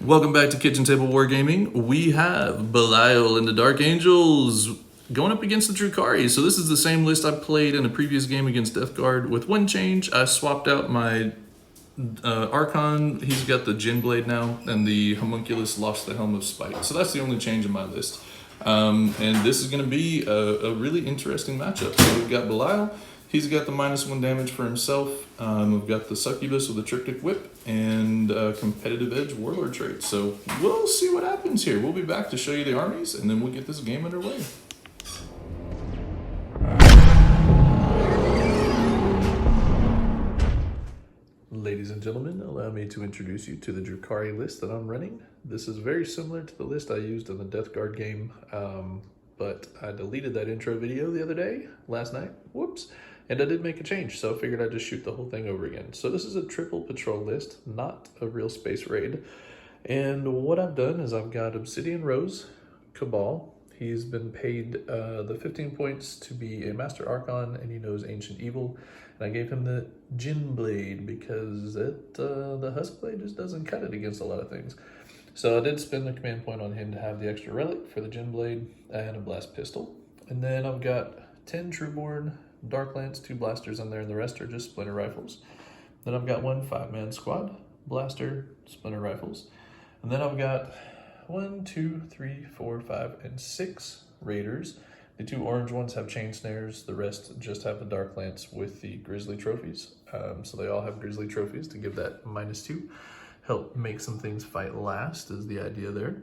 Welcome back to Kitchen Table Wargaming. We have Belial and the Dark Angels going up against the Drukhari. So this is the same list I played in a previous game against Death Guard. With one change, I swapped out my Archon. He's got the Djin blade now, and the Homunculus lost the Helm of Spite. So that's the only change in my list. And this is going to be a really interesting matchup. So we've got Belial. He's got the -1 damage for himself. We've got the Succubus with the Triptych Whip and Competitive Edge Warlord trait. So we'll see what happens here. We'll be back to show you the armies, and then we'll get this game underway. Ladies and gentlemen, allow me to introduce you to the Drukhari list that I'm running. This is very similar to the list I used in the Death Guard game, but I deleted that intro video the other day, last night, whoops, and I did make a change, so I figured I'd just shoot the whole thing over again. So this is a triple patrol list, not a real space raid, and what I've done is I've got Obsidian Rose, Kabal. He's been paid the 15 points to be a Master Archon, and he knows Ancient Evil. And I gave him the Djin blade because the Huskblade just doesn't cut it against a lot of things. So I did spend the command point on him to have the extra relic for the Djin blade and a blast pistol. And then I've got 10 Trueborn, Dark Lance, 2 blasters in there, and the rest are just Splinter rifles. Then I've got one 5-man squad, blaster, Splinter rifles. And then I've got 1, 2, 3, 4, 5, and 6 raiders. The 2 orange ones have chain snares. The rest just have the Dark Lance with the Grizzly trophies. So they all have Grizzly trophies to give that -2. Help make some things fight last is the idea there.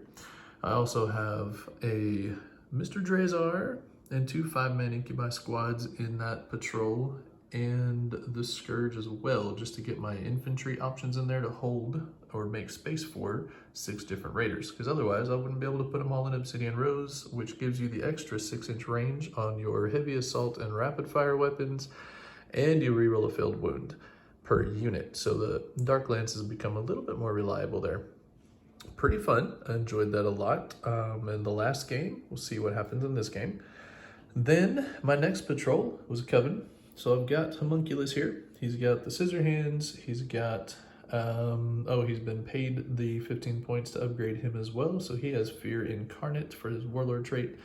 I also have a Mr. Drazhar and 2 5-man Incubi squads in that patrol, and the Scourge as well, just to get my infantry options in there to hold or make space for 6 different raiders, because otherwise I wouldn't be able to put them all in Obsidian Rose, which gives you the extra 6-inch range on your heavy assault and rapid fire weapons, and you reroll a failed wound per unit. So the Dark Lance has become a little bit more reliable there. Pretty fun. I enjoyed that a lot. In the last game, we'll see what happens in this game. Then my next patrol was a Coven. So I've got Homunculus here. He's got the Scissor Hands. He's got, he's been paid the 15 points to upgrade him as well. So he has Fear Incarnate for his Warlord trait.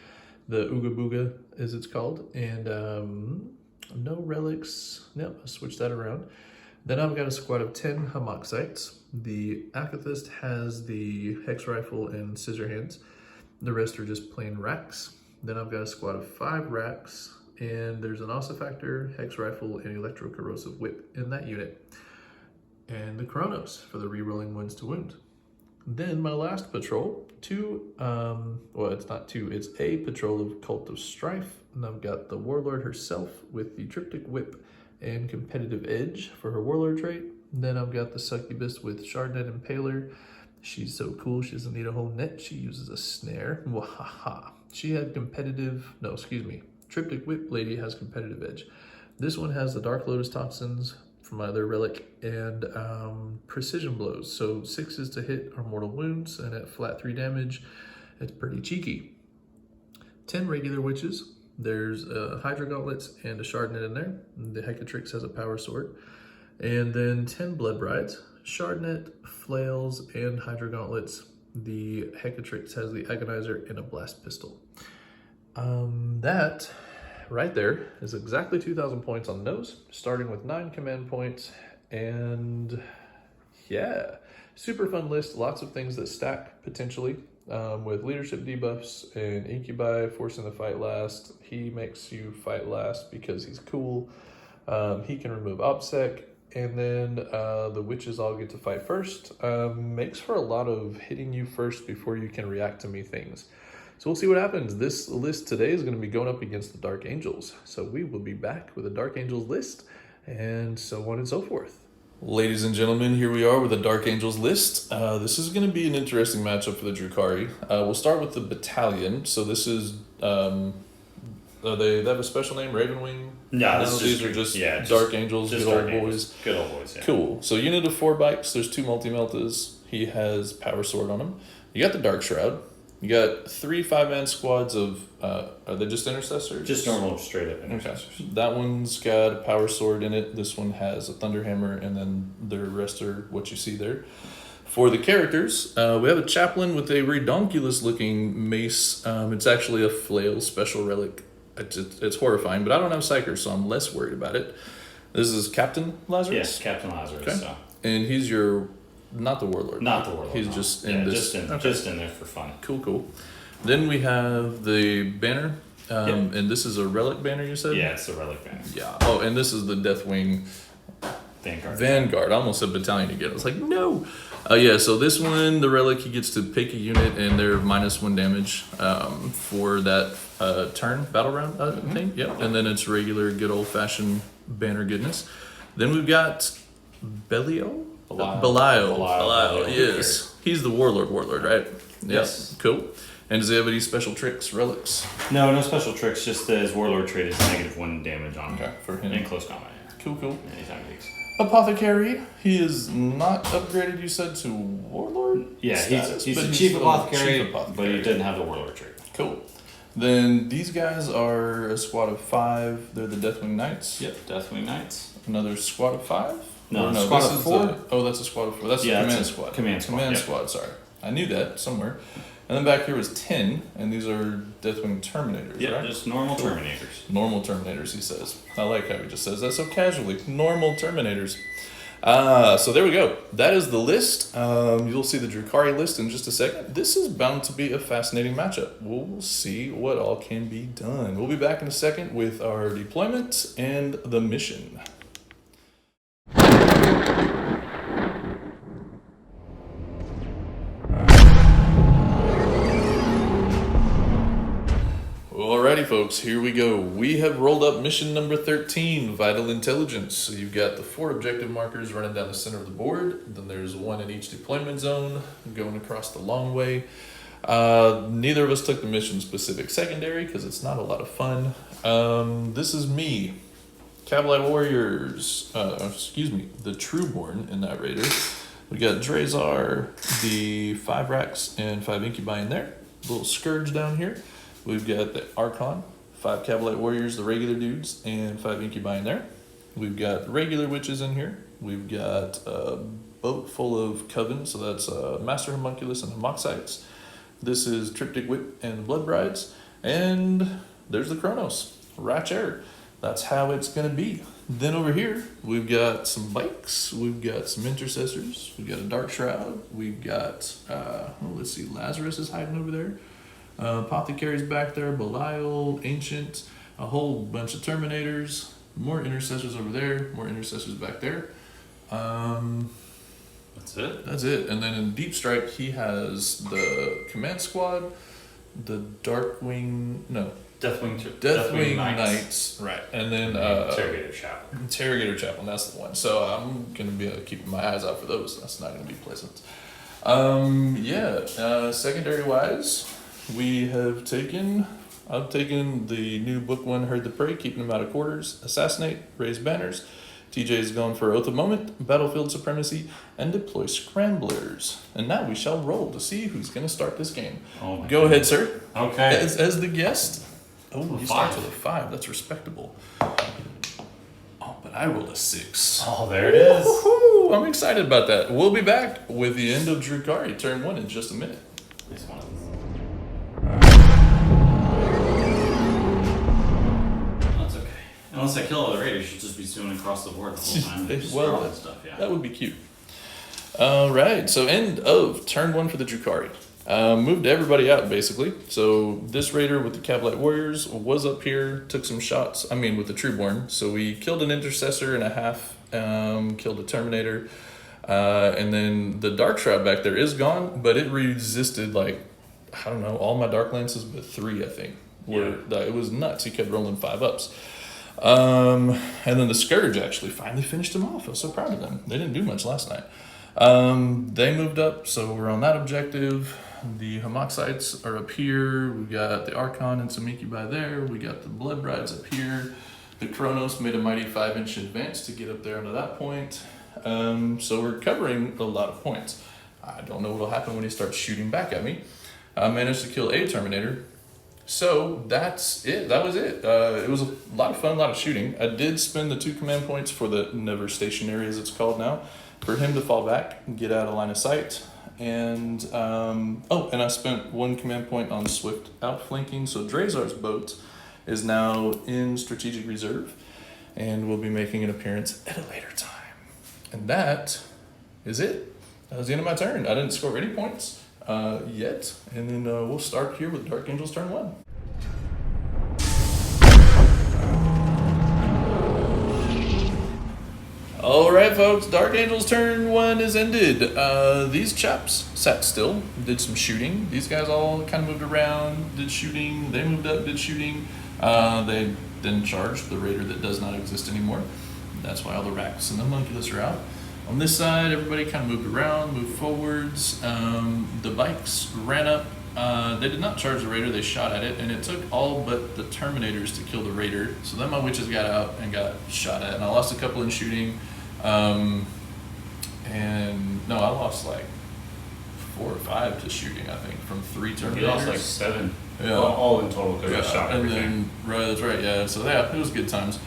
The Ooga Booga, as it's called. And no relics. Nope, I'll switch that around. Then I've got a squad of 10 Hamoxites. The Akathist has the Hex Rifle and Scissor Hands. The rest are just plain racks. Then I've got a squad of 5 racks, and there's an Ossifactor, Hex Rifle, and Electro-Corrosive Whip in that unit. And the Chronos for the rerolling wounds to wound. Then my last patrol, it's not 2, it's a patrol of Cult of Strife. And I've got the Warlord herself with the Triptych Whip and Competitive Edge for her Warlord trait. Then I've got the Succubus with Shardnet Impaler. She's so cool, she doesn't need a whole net, she uses a snare. Wahaha. She had Triptych Whip lady has Competitive Edge. This one has the Dark Lotus Toxins from my other relic and Precision Blows. So 6s to hit are mortal wounds, and at flat 3 damage, it's pretty cheeky. 10 regular witches. There's Hydra Gauntlets and a Shardnet in there. The Hecatrix has a Power Sword. And then 10 Blood Brides, Shardnet, Flails, and Hydra Gauntlets. The Hecatrix has the Agonizer and a Blast Pistol. That right there is exactly 2,000 points on those, starting with 9 command points. And yeah, super fun list. Lots of things that stack potentially. With leadership debuffs and Incubi forcing the fight last. He makes you fight last because he's cool. He can remove OBSEC, and then the witches all get to fight first. Makes for a lot of hitting you first before you can react to me things. So we'll see what happens. This list today is going to be going up against the Dark Angels. So we will be back with a Dark Angels list, and so on and so forth. Ladies and gentlemen, here we are with the Dark Angels list. This is going to be an interesting matchup for the Drukhari. We'll start with the battalion. So this is, they have a special name, Ravenwing? No, these are just Dark Angels, just good Dark old Angels. boys. Good old boys, yeah. Cool. So unit of 4 bikes, there's 2 multi-meltas. He has Power Sword on him. You got the Dark Shroud. You got 3 5-man squads of, are they just intercessors? Just normal, straight up intercessors. Okay. That one's got a Power Sword in it. This one has a Thunderhammer, and then the rest are what you see there. For the characters, we have a chaplain with a redonkulous-looking mace. It's actually a flail special relic. It's horrifying, but I don't have Psyker, so I'm less worried about it. This is Captain Lazarus? Yes, Captain Lazarus. Okay. So. And he's your... Not the Warlord. Not the Warlord. He's no. just in this... Just in there for fun. Cool. Then we have the banner. And this is a relic banner, you said? Yeah, it's a relic banner. Yeah. Oh, and this is the Deathwing... Vanguard. I almost said battalion again. I was like, no. Yeah, so this one, the relic, he gets to pick a unit and they're -1 damage for that turn, battle round thing. Yep. And then it's regular, good old-fashioned banner goodness. Then we've got Belial? Belial, yes. He's the Warlord, right? Yes. Yep. Cool. And does he have any special tricks, relics? No special tricks, just his Warlord trait is -1 damage on him. For him. In close combat, yeah. Cool. Anytime he takes. Apothecary, he is not upgraded, you said, to Warlord? Yeah, status, he's but a chief apothecary, chief but he didn't have the Warlord trait. Cool. Then these guys are a squad of 5. They're the Deathwing Knights. Yep, Deathwing Knights. Another squad of 5? No, Or squad this of is 4. That's a squad of 4. That's the command squad. Command squad, Squad, sorry. I knew that somewhere. And then back here was 10, and these are Deathwing Terminators, Yeah, right? just normal Terminators. Normal Terminators, he says. I like how he just says that so casually. Normal Terminators. So there we go. That is the list. You'll see the Drukhari list in just a second. This is bound to be a fascinating matchup. We'll see what all can be done. We'll be back in a second with our deployment and the mission. Alrighty folks, here we go. We have rolled up mission number 13, Vital Intelligence. So you've got the 4 objective markers running down the center of the board. Then there's 1 in each deployment zone going across the long way. Neither of us took the mission specific secondary because it's not a lot of fun. This is me, Kabal Warriors, the Trueborn in that raider. We got Drazhar, the 5 racks and 5 incubi in there. Little Scourge down here. We've got the Archon, 5 Kabal Warriors, the regular dudes, and 5 incubi in there. We've got regular witches in here. We've got a boat full of Coven, so that's Master Homunculus and Homoxites. This is Triptych Wit and Blood Brides. And there's the Chronos, Ratcher. That's how it's going to be. Then over here, we've got some bikes. We've got some intercessors. We've got a Dark Shroud. We've got, let's see, Lazarus is hiding over there. Apothecary's back there, Belial, Ancient, a whole bunch of Terminators, more intercessors over there, more intercessors back there. That's it? That's it. And then in Deep Strike, he has the Command Squad, the Deathwing Knights. Right. And then Interrogator Chaplain, that's the one. So I'm going to be keeping my eyes out for those. That's not going to be pleasant. Secondary wise, I've taken the new book 1, Heard the Prey, keeping them out of quarters, Assassinate, Raise Banners. TJ's gone for Oath of Moment, Battlefield Supremacy, and Deploy Scramblers. And now we shall roll to see who's going to start this game. Go ahead, sir. Okay. As the guest. Oh, he starts 5. with a 5. That's respectable. Oh, but I rolled a 6. Oh, there it is. Woo-hoo! I'm excited about that. We'll be back with the end of Drukhari, turn 1 in just a minute. This one. That's okay. Unless I kill all the raiders, you should just be zooming across the board the whole time. Just throwing stuff, yeah. That would be cute. All right, so end of turn 1 for the Drukhari. Moved everybody out, basically. So this raider with the Kabal Warriors was up here, took some shots, with the Trueborn. So we killed an Intercessor and a half, killed a Terminator, and then the Dark Shroud back there is gone, but it resisted, all my Dark Lances but 3, I think. It was nuts. He kept rolling 5-ups. And then the Scourge actually finally finished him off. I was so proud of them. They didn't do much last night. They moved up, so we're on that objective. The Homoxites are up here. We got the Archon and some incubi there. We got the Blood Brides up here. The Chronos made a mighty 5-inch advance to get up there onto that point. So we're covering a lot of points. I don't know what'll happen when he starts shooting back at me. I managed to kill a Terminator. So that's it. That was it. It was a lot of fun, a lot of shooting. I did spend the 2 command points for the never stationary, as it's called now, for him to fall back and get out of line of sight. And and I spent 1 command point on swift outflanking. So Drazhar's boat is now in strategic reserve and will be making an appearance at a later time. And that is it. That was the end of my turn. I didn't score any points yet. And then we'll start here with Dark Angel's turn 1. Alright folks, Dark Angel's turn 1 is ended. These chaps sat still, did some shooting. These guys all kind of moved around, did shooting. They moved up, did shooting. They then charged the raider that does not exist anymore. That's why all the racks and the homunculus are out. On this side, everybody kind of moved around, moved forwards. The bikes ran up. They did not charge the raider, they shot at it, and it took all but the Terminators to kill the raider. So then my witches got out and got shot at, and I lost a couple in shooting. And no, I lost like 4 or 5 to shooting, I think, from 3 Terminators. You lost like 7. Yeah. Well, all in total because I shot everything. And then, right, that's right, yeah. So yeah, it was good times.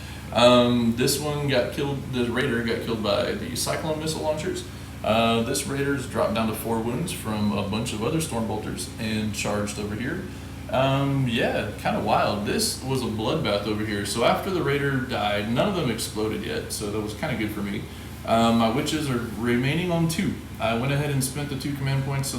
This one got killed, the raider got killed by the Cyclone missile launchers. This raider's dropped down to 4 wounds from a bunch of other Stormbolters and charged over here. Yeah, kind of wild. This was a bloodbath over here. So after the raider died, none of them exploded yet, so that was kind of good for me. My witches are remaining on 2. I went ahead and spent the 2 command points so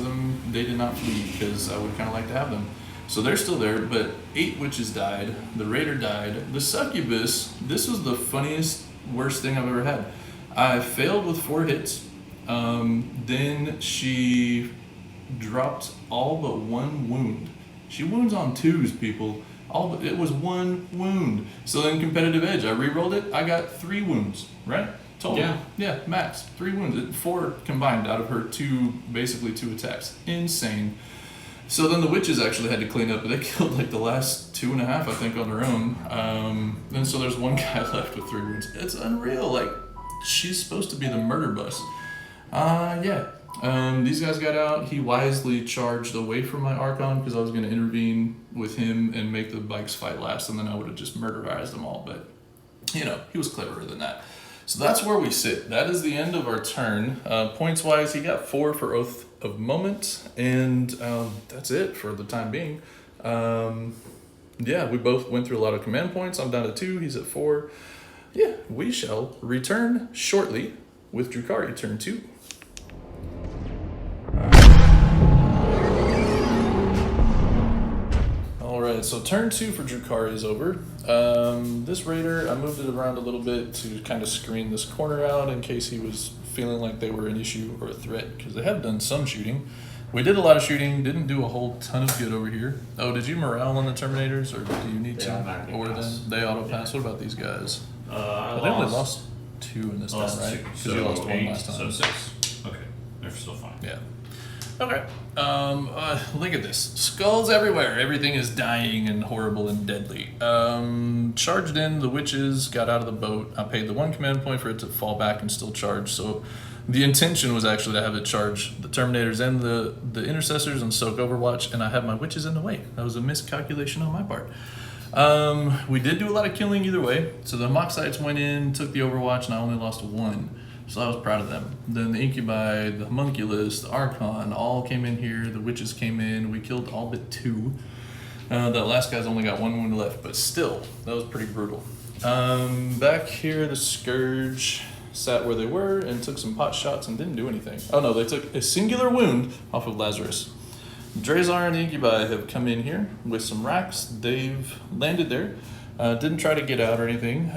they did not flee because I would kind of like to have them. So they're still there, but 8 witches died. The raider died. The succubus, this was the funniest, worst thing I've ever had. I failed with 4 hits. Then she dropped all but 1 wound. She wounds on 2s, people. It was 1 wound. So then competitive edge, I re-rolled it. I got 3 wounds, right? Total. Yeah, max 3 wounds. 4 combined out of her basically 2 attacks. Insane. So then the witches actually had to clean up, but they killed like the last 2.5, I think, on their own. And so there's 1 guy left with 3 wounds. It's unreal. Like, she's supposed to be the murder bus. These guys got out. He wisely charged away from my Archon because I was going to intervene with him and make the bikes fight last, and then I would have just murderized them all. But, you know, he was cleverer than that. So that's where we sit. That is the end of our turn. Points-wise, he got 4 for Oath of Moment, and that's it for the time being. We both went through a lot of command points. I'm down to 2. He's at 4. Yeah, we shall return shortly with Drukhari turn 2. Alright, so turn 2 for Drukhari is over. This raider, I moved it around a little bit to kind of screen this corner out in case he was feeling like they were an issue or a threat, because they have done some shooting. We did a lot of shooting, didn't do a whole ton of good over here. Oh, did you morale on the Terminators, or do you need to? Or then they auto-pass? What about these guys? They only lost 2 in this time, right? Because you lost 1 last time. So 6. Okay, they're still fine. Yeah. Okay. Look at this. Skulls everywhere. Everything is dying and horrible and deadly. Charged in, the witches got out of the boat. I paid the 1 command point for it to fall back and still charge. So the intention was actually to have it charge the Terminators and the Intercessors and soak Overwatch, and I had my witches in the way. That was a miscalculation on my part. We did do a lot of killing either way. So the Moxites went in, took the Overwatch, and I only lost 1. So I was proud of them. Then the Incubi, the Homunculus, the Archon, all came in here. The witches came in. We killed all but 2. That last guy's only got 1 wound left, but still, that was pretty brutal. Back here, the Scourge sat where they were and took some pot shots and didn't do anything. Oh no, they took a singular wound off of Lazarus. Drazhar and the Incubi have come in here with some racks. They've landed there. Didn't try to get out or anything.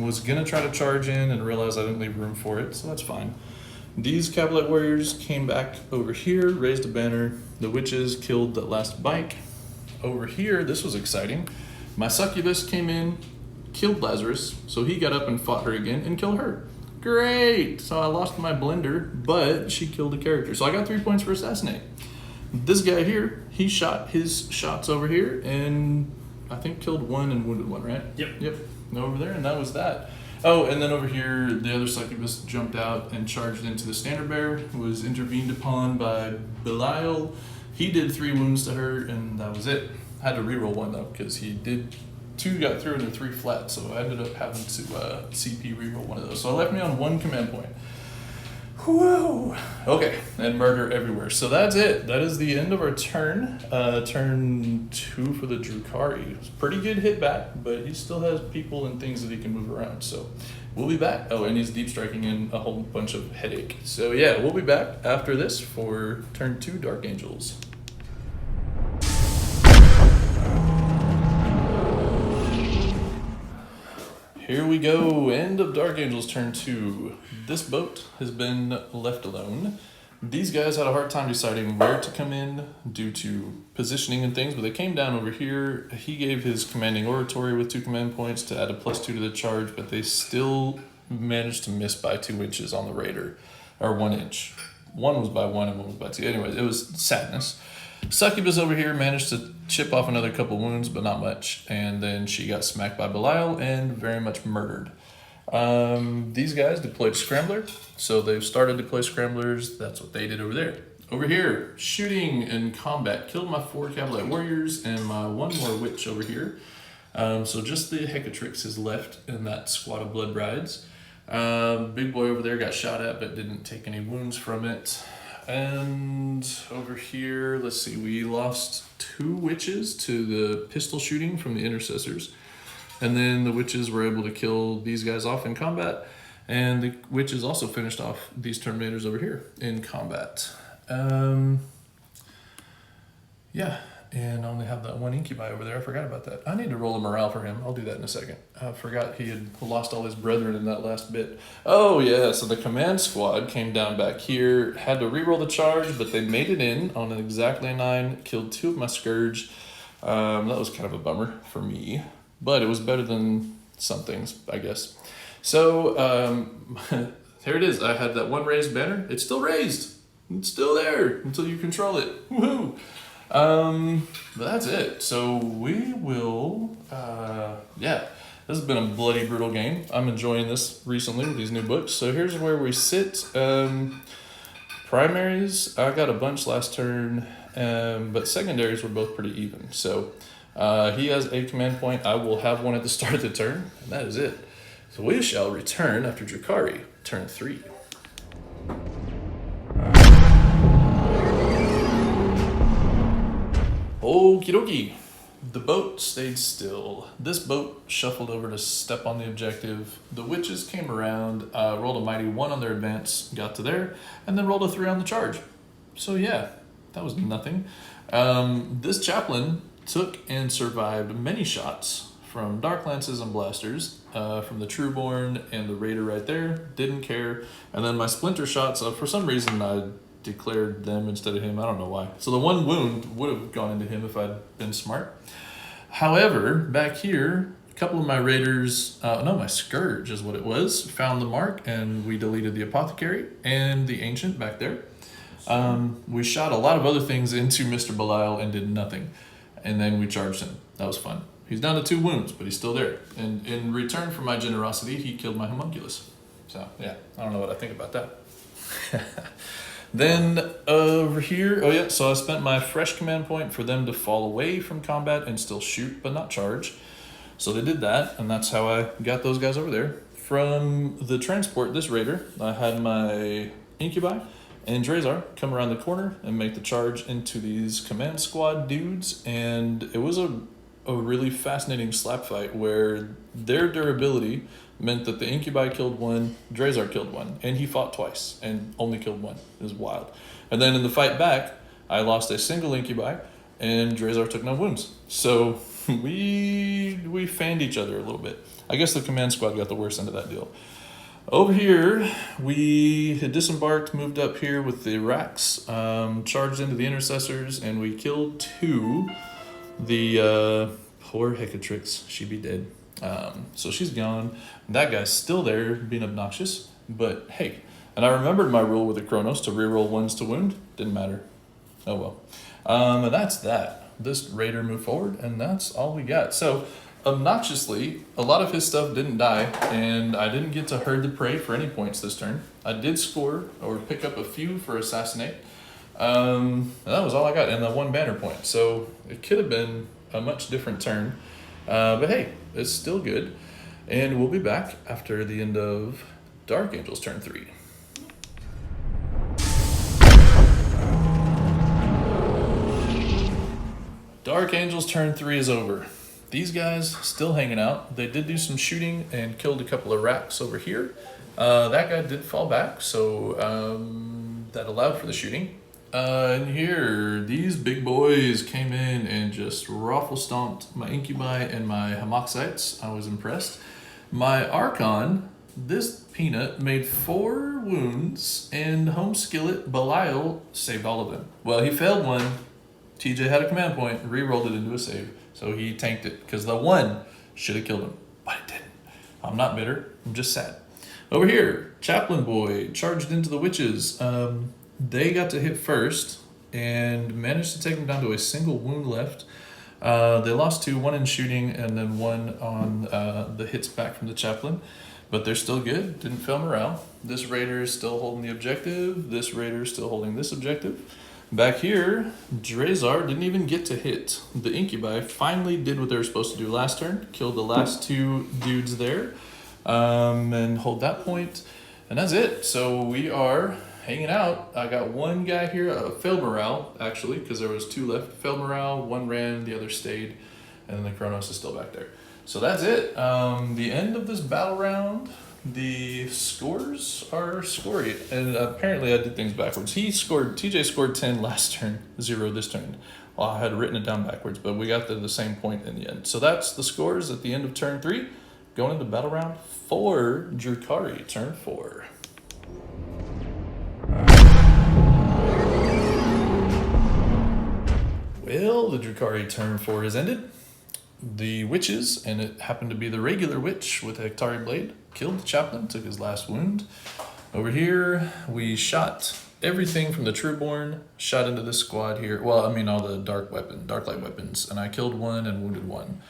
Was gonna try to charge in and realized I didn't leave room for it, so that's fine. These Cavalette Warriors came back over here, raised a banner. The witches killed the last bike. Over here, this was exciting. My Succubus came in, killed Lazarus, so he got up and fought her again and killed her. Great! So I lost my blender, but she killed a character. So I got 3 points for Assassinate. This guy here, he shot his shots over here and I think killed 1 and wounded 1, right? Yep. Over there, and that was that. Oh, and then over here, the other Succubus jumped out and charged into the Standard Bearer, was intervened upon by Belial. He did 3 wounds to her, and that was it. Had to reroll one though, because he did 2 got through into 3 flat, so I ended up having to CP reroll one of those. So it left me on 1 command point. Whoa! Okay, and murder everywhere. So that's it. That is the end of our turn. Turn 2 for the Drukhari. It's pretty good hit back, but he still has people and things that he can move around. So we'll be back. Oh, and he's deep striking in a whole bunch of headache. So yeah, we'll be back after this for turn 2 Dark Angels. Here we go, end of Dark Angels turn 2. This boat has been left alone. These guys had a hard time deciding where to come in due to positioning and things, but they came down over here. He gave his commanding oratory with 2 command points to add a +2 to the charge, but they still managed to miss by 2 inches on the raider, or 1 inch. One was by 1 and one was by 2. Anyways, it was sadness. Succubus over here managed to chip off another couple wounds, but not much. And then she got smacked by Belial and very much murdered. These guys deployed Scrambler. So they've started to deploy Scramblers. That's what they did over there. Over here, shooting and combat. Killed my 4 Cavalry Warriors and my 1 more Witch over here. So just the Hecatrix is left in that squad of Blood Brides. Big boy over there got shot at, but didn't take any wounds from it. And over here, let's see, we lost 2 witches to the pistol shooting from the intercessors. And then the witches were able to kill these guys off in combat. And the witches also finished off these Terminators over here in combat. Yeah, and I only have that 1 Incubi over there. I forgot about that. I need to roll a morale for him. I'll do that in a second. I forgot he had lost all his brethren in that last bit. Oh yeah, so the command squad came down back here, had to reroll the charge, but they made it in on an exactly 9, killed 2 of my Scourge. That was kind of a bummer for me, but it was better than some things, I guess. So here it is. I had that 1 raised banner. It's still raised. It's still there until you control it. Woohoo! But that's it. So we will, yeah, this has been a bloody brutal game. I'm enjoying this recently with these new books. So here's where we sit. Primaries, I got a bunch last turn, but secondaries were both pretty even. So he has a command point. I will have one at the start of the turn, and that is it. So we shall return after Drukhari, turn 3. Okie dokie. The boat stayed still. This boat shuffled over to step on the objective. The witches came around, rolled a mighty 1 on their advance, got to there, and then rolled a 3 on the charge. So yeah, that was nothing. This chaplain took and survived many shots from Dark Lances and Blasters, from the Trueborn and the Raider right there. Didn't care. And then my Splinter shots, for some reason I declared them instead of him. I don't know why. So the 1 wound would have gone into him if I'd been smart. However, back here, a couple of my Raiders, no, my Scourge is what it was, found the mark, and we deleted the Apothecary and the Ancient back there. We shot a lot of other things into Mr. Belial and did nothing. And then we charged him. That was fun. He's down to 2 wounds, but he's still there. And in return for my generosity, he killed my Homunculus. So, yeah, I don't know what I think about that. Then over here, oh yeah, so I spent my fresh command point for them to fall away from combat and still shoot, but not charge. So they did that, and that's how I got those guys over there. From the transport, this Raider, I had my Incubi and Drazhar come around the corner and make the charge into these command squad dudes, and it was a really fascinating slap fight where their durability meant that the Incubi killed 1, Drazhar killed 1, and he fought twice and only killed 1. It was wild. And then in the fight back, I lost a single Incubi, and Drazhar took no wounds. So we fanned each other a little bit. I guess the command squad got the worst end of that deal. Over here, we had disembarked, moved up here with the racks, charged into the intercessors, and we killed 2. The poor Hecatrix, she be dead. So she's gone. That guy's still there being obnoxious, but hey. And I remembered my rule with the Chronos to reroll 1s to wound. Didn't matter. Oh well. And that's that. This Raider moved forward, and that's all we got. So obnoxiously, a lot of his stuff didn't die, and I didn't get to herd the prey for any points this turn. I did score or pick up a few for assassinate. And that was all I got, and the 1 banner point. So it could have been a much different turn. But hey, it's still good. And we'll be back after the end of Dark Angel's turn 3. Dark Angel's turn 3 is over. These guys still hanging out. They did do some shooting and killed a couple of racks over here. That guy did fall back, so that allowed for the shooting. And here, these big boys came in and just raffle stomped my Incubi and my Hamoxites. I was impressed. My Archon, this peanut, made 4 wounds, and Home Skillet Belial saved all of them. Well, he failed one. TJ had a command point, re-rolled it into a save, so he tanked it, because the 1 should have killed him, but it didn't. I'm not bitter, I'm just sad. Over here, Chaplain Boy charged into the witches. They got to hit first and managed to take them down to a single wound left. They lost 2, 1 in shooting and then 1 on the hits back from the Chaplain. But they're still good, didn't fail morale. This Raider is still holding the objective. This Raider is still holding this objective. Back here, Drazhar didn't even get to hit. The Incubi finally did what they were supposed to do last turn. Killed the last 2 dudes there. And hold that point. And that's it. So we are hanging out. I got 1 guy here, failed morale, actually, because there was 2 left. Failed morale, 1 ran, the other stayed. And then the Kronos is still back there. So that's it. The end of this battle round, the scores are scored. And apparently I did things backwards. TJ scored 10 last turn, 0 this turn. Well, I had written it down backwards, but we got to the same point in the end. So that's the scores at the end of turn 3. Going into battle round 4, Drukhari, turn 4. Well, the Drukhari turn 4 is ended. The witches, and it happened to be the regular witch with a Aeldari blade, killed the Chaplain, took his last wound. Over here, we shot everything from the Trueborn, shot into this squad here. Well, I mean all the dark light weapons, and I killed 1 and wounded 1.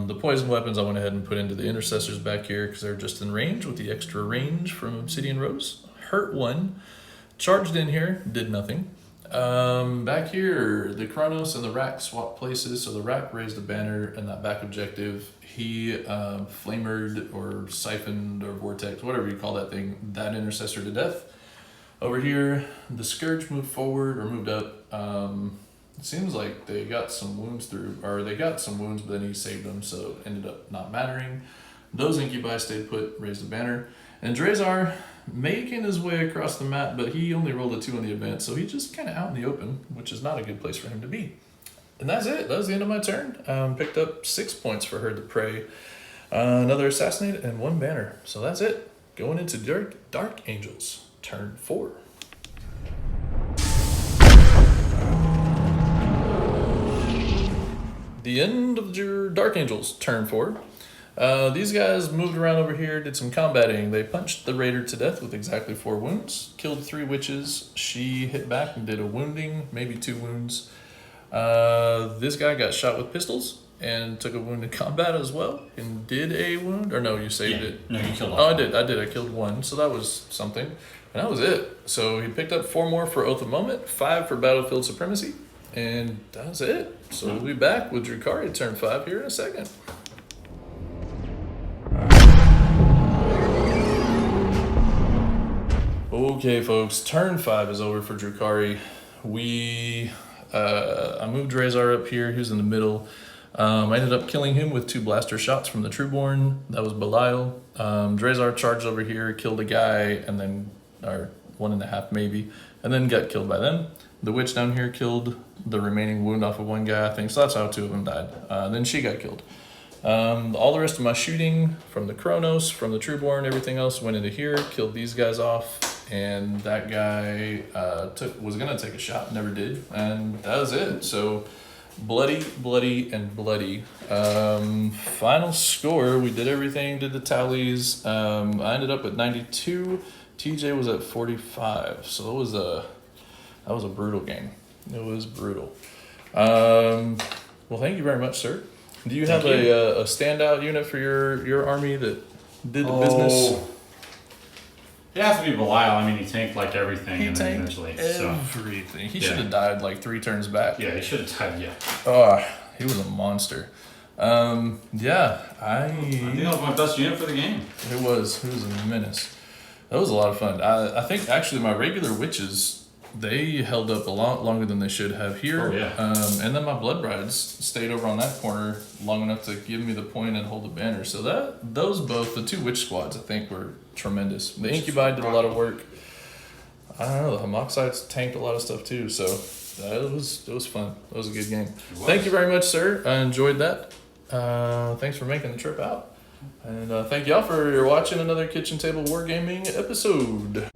The poison weapons I went ahead and put into the intercessors back here because they're just in range with the extra range from Obsidian Rose. Hurt 1, charged in here, did nothing. Back here, the Kronos and the Rack swapped places, so the Rack raised a banner in that back objective. He flamered or siphoned or vortex, whatever you call that thing, that intercessor to death. Over here, the Scourge moved forward or moved up. It seems like they got some wounds but then he saved them, so it ended up not mattering. Those Incubi stayed put, raised a banner. And Drazhar making his way across the map, but he only rolled a 2 on the event, so he's just kind of out in the open, which is not a good place for him to be. And that's it. That was the end of my turn. Picked up 6 points for Herd the Prey, another Assassinate, and 1 banner. So that's it. Going into Dark Angels, turn 4. The end of your Dark Angels, turn 4. These guys moved around over here, did some combating. They punched the Raider to death with exactly 4 wounds. Killed 3 witches. She hit back and did a wounding, maybe 2 wounds. This guy got shot with pistols and took a wound in combat as well and did a wound. Or no, you saved it. No, you killed one. Oh, I did. I killed 1, so that was something. And that was it. So he picked up 4 more for Oath of Moment, 5 for Battlefield Supremacy. And that's it. So we'll be back with Drukhari turn 5 here in a second. Okay, folks, turn 5 is over for Drukhari. I moved Drazhar up here. He was in the middle. I ended up killing him with 2 blaster shots from the Trueborn. That was Belial. Drazhar charged over here, killed a guy, and then, or 1.5 maybe, and then got killed by them. The witch down here killed the remaining wound off of 1 guy, I think, so that's how 2 of them died. Then she got killed. All the rest of my shooting from the Kronos, from the Trueborn, everything else went into here, killed these guys off, and that guy was gonna take a shot, never did, and that was it. So bloody, bloody, and bloody. Final score, we did everything, did the tallies. I ended up at 92. TJ was at 45, so that was a brutal game. It was brutal. Well, thank you very much, sir. Do you have a standout unit for your army that did the business? It has to be Belial. I mean, he tanked like everything. He and tanked eventually, everything. He should have died like 3 turns back. Yeah, he should have died, yeah. He was a monster. Yeah, I think that was my best unit for the game. It was a menace. That was a lot of fun. I think actually my regular witches, they held up a lot longer than they should have here. Oh, yeah. And then my blood brides stayed over on that corner long enough to give me the point and hold the banner. So the 2 witch squads, I think, were tremendous. The incubi did a lot of work. I don't know, the Hamoxites tanked a lot of stuff too. So it was fun. It was a good game. Thank you very much, sir. I enjoyed that. Thanks for making the trip out. And thank y'all for watching another Kitchen Table Wargaming episode.